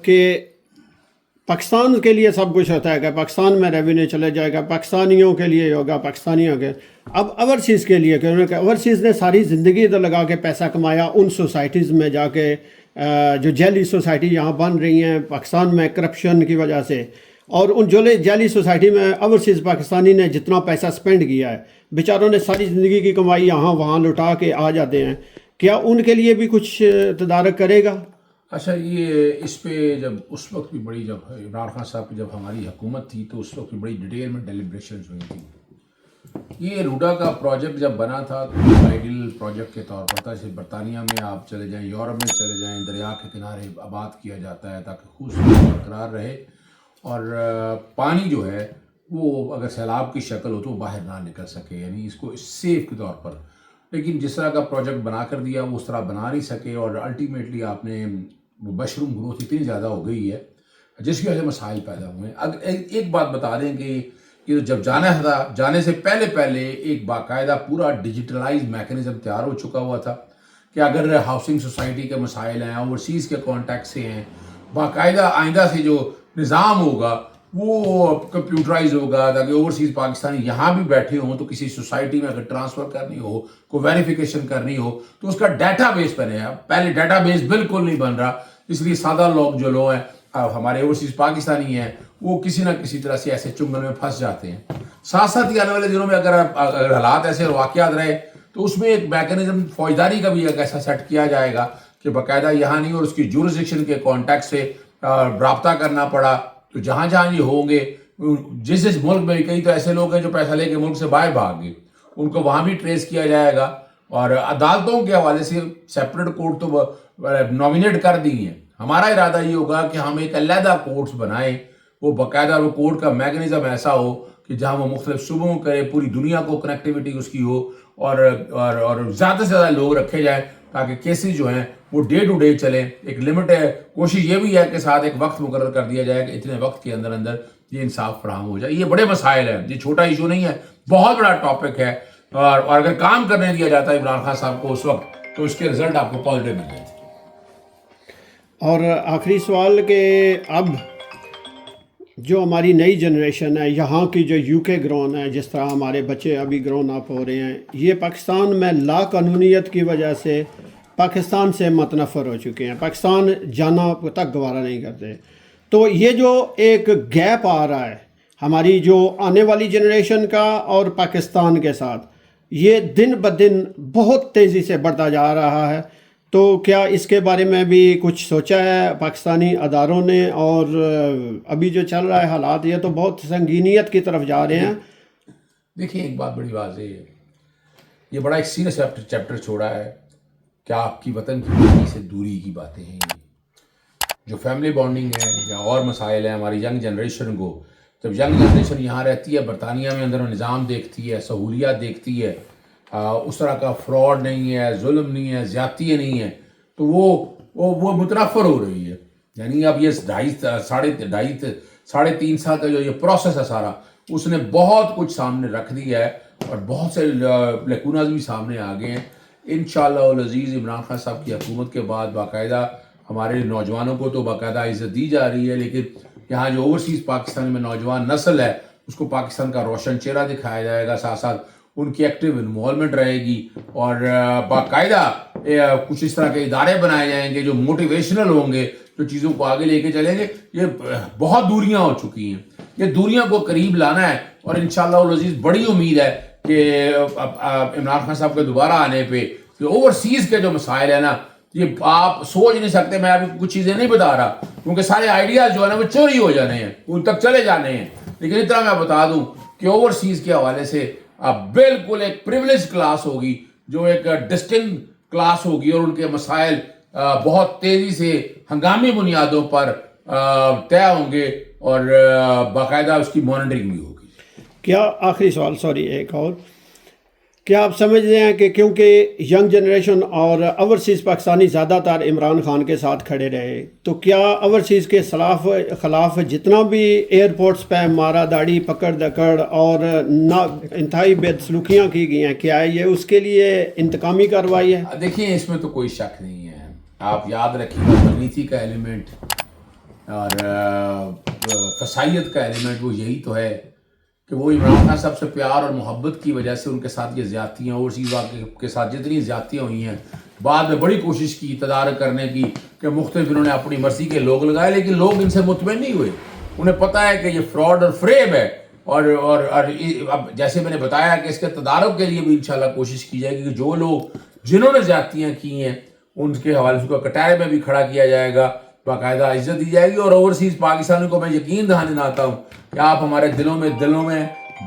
کہ پاکستان کے لیے سب کچھ ہوتا ہے کہ پاکستان میں ریونیو چلے جائے گا، پاکستانیوں کے لیے ہوگا، پاکستانیوں کے. اب اوورسیز کے لیے کہ اوورسیز نے ساری زندگی ادھر لگا کے پیسہ کمایا ان سوسائٹیز میں جا کے، جو جیلی سوسائٹی یہاں بن رہی ہیں پاکستان میں کرپشن کی وجہ سے، اور ان جیلی سوسائٹی میں اوورسیز پاکستانی نے جتنا پیسہ سپینڈ کیا ہے، بیچاروں نے ساری زندگی کی کمائی یہاں وہاں لٹا کے آ جاتے ہیں. کیا ان کے لیے بھی کچھ تدارک کرے گا؟ اچھا، یہ اس پہ جب اس وقت بھی بڑی، جب عمران خان صاحب کی جب ہماری حکومت تھی تو اس وقت بھی بڑی ڈیٹیل میں ڈیلیبریشنز ہوئی تھی. یہ روڈا کا پروجیکٹ جب بنا تھا تو آئیڈیل پروجیکٹ کے طور پر تھا. جیسے برطانیہ میں آپ چلے جائیں، یورپ میں چلے جائیں، دریا کے کنارے آباد کیا جاتا ہے تاکہ خوبصورتی برقرار رہے اور پانی جو ہے وہ اگر سیلاب کی شکل ہو تو وہ باہر نہ نکل سکے، یعنی اس کو سیف کے طور پر. لیکن جس طرح کا پروجیکٹ بنا کر دیا وہ اس طرح بنا نہیں سکے، اور الٹیمیٹلی آپ نے مشروم گروتھ اتنی زیادہ ہو گئی ہے جس کی وجہ سے مسائل پیدا ہوئے ہیں. اگر ایک بات بتا دیں کہ یہ جب جانا تھا، جانے سے پہلے ایک باقاعدہ پورا ڈیجیٹلائز میکنزم تیار ہو چکا ہوا تھا کہ اگر ہاؤسنگ سوسائٹی کے مسائل ہیں، اوورسیز کے کانٹیکٹ سے ہیں، باقاعدہ آئندہ سے جو نظام ہوگا وہ کمپیوٹرائز ہوگا تاکہ اوورسیز پاکستانی یہاں بھی بیٹھے ہوں تو کسی سوسائٹی میں اگر ٹرانسفر کرنی ہو، کوئی ویریفیکیشن کرنی ہو تو اس کا ڈیٹا بیس بنے. پہلے ڈیٹا بیس بالکل نہیں بن رہا، اس لیے سادہ لوگ جو ہیں ہمارے اوورسیز پاکستانی ہیں وہ کسی نہ کسی طرح سے ایسے چنگل میں پھنس جاتے ہیں. ساتھ ہی آنے والے دنوں میں اگر حالات ایسے واقعات رہے تو اس میں ایک میکنزم فوجداری کا بھی ایک ایسا سیٹ کیا جائے گا کہ باقاعدہ یہاں نہیں اور اس کی جورسڈکشن کے کانٹیکٹ سے رابطہ کرنا پڑا تو جہاں جہاں یہ ہوں گے، جس ملک میں، کئی تو ایسے لوگ ہیں جو پیسہ لے کے ملک سے باہر بھاگ گئے، ان کو وہاں بھی ٹریس کیا جائے گا. اور عدالتوں کے حوالے سے سیپریٹ کورٹ تو نامینیٹ کر دی ہیں. ہمارا ارادہ یہ ہوگا کہ ہم ایک علیحدہ کورٹس بنائیں، وہ باقاعدہ وہ کورٹ کا میکنزم ایسا ہو کہ جہاں وہ مختلف صوبوں کرے، پوری دنیا کو کنیکٹیوٹی اس کی ہو، اور زیادہ سے زیادہ لوگ رکھے جائیں تاکہ کیسز جو ہیں وہ ڈے ٹو ڈے چلیں. ایک لمٹ ہے، کوشش یہ بھی ہے کہ ساتھ ایک وقت مقرر کر دیا جائے کہ اتنے وقت کے اندر یہ انصاف فراہم ہو جائے. یہ بڑے مسائل ہیں، یہ چھوٹا ایشو نہیں ہے، بہت بڑا ٹاپک ہے، اور اگر کام کرنے دیا جاتا ہے عمران خان صاحب کو اس وقت تو اس کے رزلٹ آپ کو پازیٹیو مل جائے. اور آخری سوال کہ اب جو ہماری نئی جنریشن ہے یہاں کی، جو یو کے گرون ہے، جس طرح ہمارے بچے ابھی گرون اپ ہو رہے ہیں، یہ پاکستان میں لا قانونیت کی وجہ سے پاکستان سے متنفر ہو چکے ہیں، پاکستان جانا تک گوارا نہیں کرتے. تو یہ جو ایک گیپ آ رہا ہے ہماری جو آنے والی جنریشن کا اور پاکستان کے ساتھ، یہ دن بدن بہت تیزی سے بڑھتا جا رہا ہے. تو کیا اس کے بارے میں بھی کچھ سوچا ہے پاکستانی اداروں نے؟ اور ابھی جو چل رہا ہے حالات، یہ تو بہت سنگینیت کی طرف جا رہے ہیں. دیکھیں، ایک بات بڑی واضح ہے، یہ بڑا ایک سیریس چیپٹر چھوڑا ہے کہ آپ کی وطن کی مٹی سے دوری کی باتیں ہیں. جو فیملی بانڈنگ ہے یا اور مسائل ہیں ہماری ینگ جنریشن کو، جب ینگ جنریشن یہاں رہتی ہے، برطانیہ میں اندر نظام دیکھتی ہے، سہولیات دیکھتی ہے، اس طرح کا فراڈ نہیں ہے، ظلم نہیں ہے، زیادتی نہیں ہے، تو وہ متنفر ہو رہی ہے. یعنی اب یہ ساڑھے تین سال کا جو یہ پروسیس ہے سارا، اس نے بہت کچھ سامنے رکھ دیا ہے اور بہت سے لیکوناز بھی سامنے آ گئے ہیں. انشاءاللہ العزیز عمران خان صاحب کی حکومت کے بعد باقاعدہ ہمارے نوجوانوں کو تو باقاعدہ عزت دی جا رہی ہے، لیکن یہاں جو اوورسیز پاکستان میں نوجوان نسل ہے اس کو پاکستان کا روشن چہرہ دکھایا جائے گا، ساتھ ساتھ ان کی ایکٹیو انوالومنٹ رہے گی، اور باقاعدہ کچھ اس طرح کے ادارے بنائے جائیں گے جو موٹیویشنل ہوں گے، جو چیزوں کو آگے لے کے چلیں گے. یہ بہت دوریاں ہو چکی ہیں، یہ دوریاں کو قریب لانا ہے، اور انشاءاللہ العزیز بڑی امید ہے کہ عمران خان صاحب کے دوبارہ آنے پہ یہ اوورسیز کے جو مسائل ہیں نا، یہ آپ سوچ نہیں سکتے. میں ابھی کچھ چیزیں نہیں بتا رہا کیونکہ سارے آئیڈیاز جو ہے نا وہ چوری ہو جانے ہیں، ان تک چلے جانے ہیں، لیکن اتنا میں بتا دوں کہ اوورسیز کے حوالے سے اب بالکل ایک پریولیج کلاس ہوگی، جو ایک ڈسٹنکٹ کلاس ہوگی، اور ان کے مسائل بہت تیزی سے ہنگامی بنیادوں پر طے ہوں گے، اور باقاعدہ اس کی مانیٹرنگ بھی ہوگی. کیا آخری سوال، سوری ایک اور، کیا آپ سمجھتے ہیں کہ کیونکہ ینگ جنریشن اور اوورسیز پاکستانی زیادہ تر عمران خان کے ساتھ کھڑے رہے، تو کیا اوورسیز کے خلاف جتنا بھی ایئرپورٹس پہ مارا داڑی، پکڑ دکڑ اور انتہائی بد سلوکیاں کی گئی ہیں، کیا یہ اس کے لیے انتقامی کارروائی ہے؟ دیکھیں، اس میں تو کوئی شک نہیں ہے. آپ یاد رکھیے گا، ترنیتی کا ایلیمنٹ اور فسائیت کا ایلیمنٹ وہ یہی تو ہے کہ وہ عمران خان صاحب سے پیار اور محبت کی وجہ سے ان کے ساتھ یہ زیادتیاں اوورسیز واقع کے ساتھ جتنی زیادتیاں ہوئی ہیں، بعد میں بڑی کوشش کی تدارک کرنے کی کہ مختلف انہوں نے اپنی مرضی کے لوگ لگائے، لیکن لوگ ان سے مطمئن نہیں ہوئے. انہیں پتہ ہے کہ یہ فراڈ اور فریب ہے، اور اب جیسے میں نے بتایا کہ اس کے تدارک کے لیے بھی انشاءاللہ کوشش کی جائے گی کہ جو لوگ جنہوں نے زیادتیاں کی ہیں ان کے حوالے سے کٹارے میں بھی کھڑا کیا جائے گا، باقاعدہ عزت دی جائے گی. اور اوورسیز پاکستانیوں کو میں یقین دہانے آتا ہوں کہ آپ ہمارے دلوں میں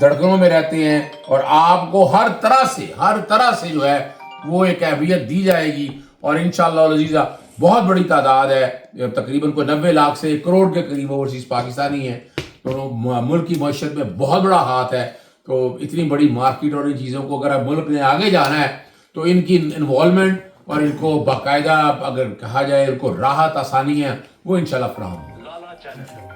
دھڑکنوں میں رہتے ہیں، اور آپ کو ہر طرح سے جو ہے وہ ایک اہمیت دی جائے گی. اور انشاءاللہ العزیزہ بہت بڑی تعداد ہے، تقریباً کوئی 90 لاکھ سے 1 کروڑ کے قریب اوورسیز پاکستانی ہیں. تو ملک کی معیشت میں بہت بڑا ہاتھ ہے. تو اتنی بڑی مارکیٹ اور ان چیزوں کو اگر ملک نے آگے جانا ہے تو ان کی انوالومنٹ اور ان کو باقاعدہ اگر کہا جائے ان کو راحت آسانی ہے وہ انشاءاللہ فراہم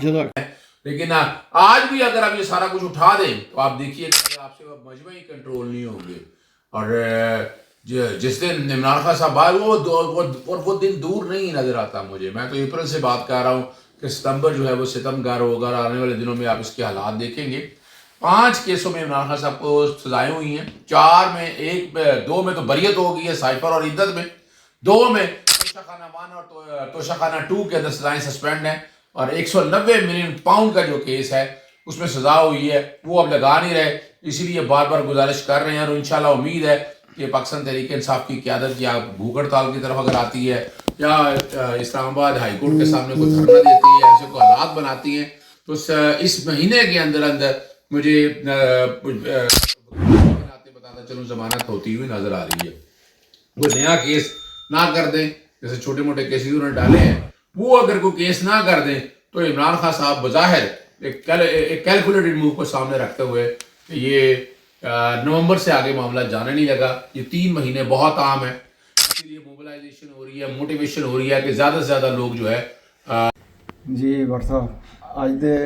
ہوگی. لیکن آج بھی اگر آپ یہ سارا کچھ اٹھا دیں تو آپ دیکھیے کہ آپ سے مجموعی کنٹرول نہیں ہوں گے. اور جس دن عمران خان صاحب آئے وہ دن دور نہیں نظر آتا مجھے. میں تو اپریل سے بات کر رہا ہوں کہ ستمبر جو ہے وہ ستمگار ہوگا. آنے والے دنوں میں آپ اس کے حالات دیکھیں گے. 5 کیسوں میں عمران خان صاحب کو سزائیں ہوئی ہیں. 4 میں 2 میں تو بریت ہو گئی ہے، سائفر اور عدت میں. 2 میں توشہ خانہ 1 اور توشہ خانہ 2 کے اندر سزائیں سسپینڈ ہیں. اور 190 ملین پاؤنڈ کا جو کیس ہے اس میں سزا ہوئی ہے، وہ اب لگا نہیں رہے. اسی لیے بار بار گزارش کر رہے ہیں، اور انشاءاللہ امید ہے کہ پاکستان تحریک انصاف کی قیادت یا بھوک ہڑتال کی طرف اگر آتی ہے یا اسلام آباد ہائی کورٹ کے سامنے کوئی دھرنا دیتی ہے، ایسے کوئی حالات بناتی ہیں، تو اس مہینے کے اندر مجھے بتاتا چلوں ضمانت ہوتی ہوئی نظر آ رہی ہے. وہ نیا کیس نہ کر دیں، جیسے چھوٹے موٹے کیسز انہوں نے ڈالے ہیں، وہ اگر کوئی کیس نہ کر دیں تو عمران خان صاحب بظاہر ایک کیلکولیٹڈ موو کو سامنے رکھتے ہوئے کہ یہ نومبر سے آگے معاملہ جانے نہیں لگا. یہ 3 مہینے بہت عام ہے، اسی لیے موبلائزیشن ہو رہی ہے، موٹیویشن ہو رہی ہے کہ زیادہ سے زیادہ لوگ جو ہے جی ورثہ صاحب اج دے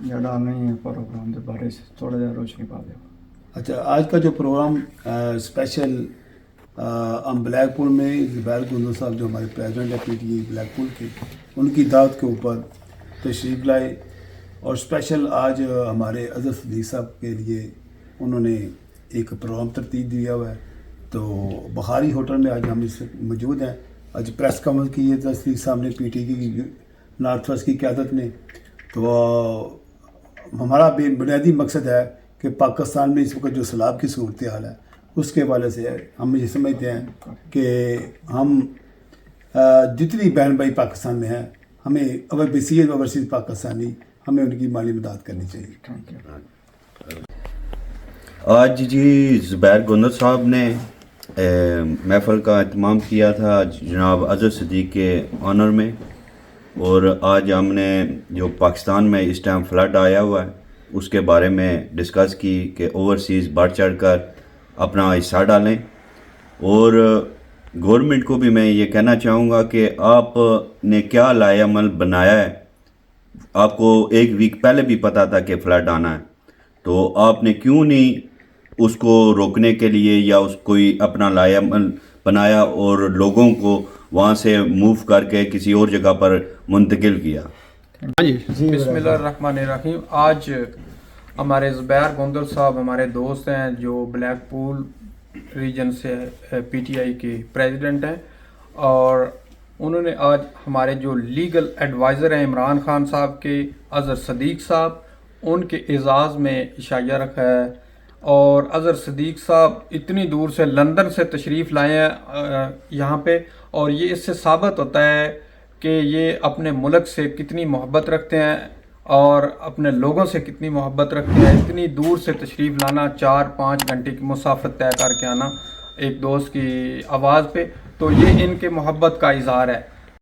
جڑا نہیں ہے پروگرام کے بارے سے تھوڑا جہا روشنی پا دیں. اچھا، آج کا جو پروگرام اسپیشل ہم بلیک پول میں زبیر گندل صاحب جو ہمارے پریزیڈنٹ ہے پی ٹی آئی بلیک پول کی، ان کی دعوت کے اوپر تشریف لائے. اور اسپیشل آج ہمارے اظہر صدیق صاحب کے لیے انہوں نے ایک پروگرام ترتیب دیا ہوا ہے. تو بخاری ہوٹل میں آج ہم اس موجود ہیں. آج پریس کانفرنس کی ہے صدیق صاحب نے پی ٹی آئی کی نارتھ ویسٹ کی قیادت نے. تو ہمارا بنیادی مقصد ہے کہ پاکستان میں اس وقت جو سیلاب کی صورتحال ہے اس کے حوالے سے ہم یہ سمجھتے ہیں کہ ہم جتنی بہن بھائی پاکستان میں ہیں ہمیں اوورسیز پاکستانی ہمیں ان کی مالی مدد کرنی چاہیے. آج جی زبیر گندل صاحب نے محفل کا اہتمام کیا تھا جناب اظہر صدیق کے آنر میں. اور آج ہم نے جو پاکستان میں اس ٹائم فلڈ آیا ہوا ہے اس کے بارے میں ڈسکس کی کہ اوورسیز بڑھ چڑھ کر اپنا حصہ ڈالیں. اور گورنمنٹ کو بھی میں یہ کہنا چاہوں گا کہ آپ نے کیا لائے عمل بنایا ہے. آپ کو 1 ویک پہلے بھی پتہ تھا کہ فلڈ آنا ہے، تو آپ نے کیوں نہیں اس کو روکنے کے لیے یا اس کوئی اپنا لائے عمل بنایا اور لوگوں کو وہاں سے موو کر کے کسی اور جگہ پر منتقل کیا. بسم اللہ الرحمن الرحیم. آج ہمارے زبیر گندل صاحب ہمارے دوست ہیں جو بلیک پول ریجن سے پی ٹی آئی کے پریزیڈنٹ ہیں، اور انہوں نے آج ہمارے جو لیگل ایڈوائزر ہیں عمران خان صاحب کے اظہر صدیق صاحب، ان کے اعزاز میں عشائیہ رکھا ہے. اور اظہر صدیق صاحب اتنی دور سے لندن سے تشریف لائے ہیں یہاں پہ، اور یہ اس سے ثابت ہوتا ہے کہ یہ اپنے ملک سے کتنی محبت رکھتے ہیں اور اپنے لوگوں سے کتنی محبت رکھتے ہیں. اتنی دور سے تشریف لانا، 4-5 گھنٹے کی مسافت طے کر کے آنا ایک دوست کی آواز پہ، تو یہ ان کے محبت کا اظہار ہے.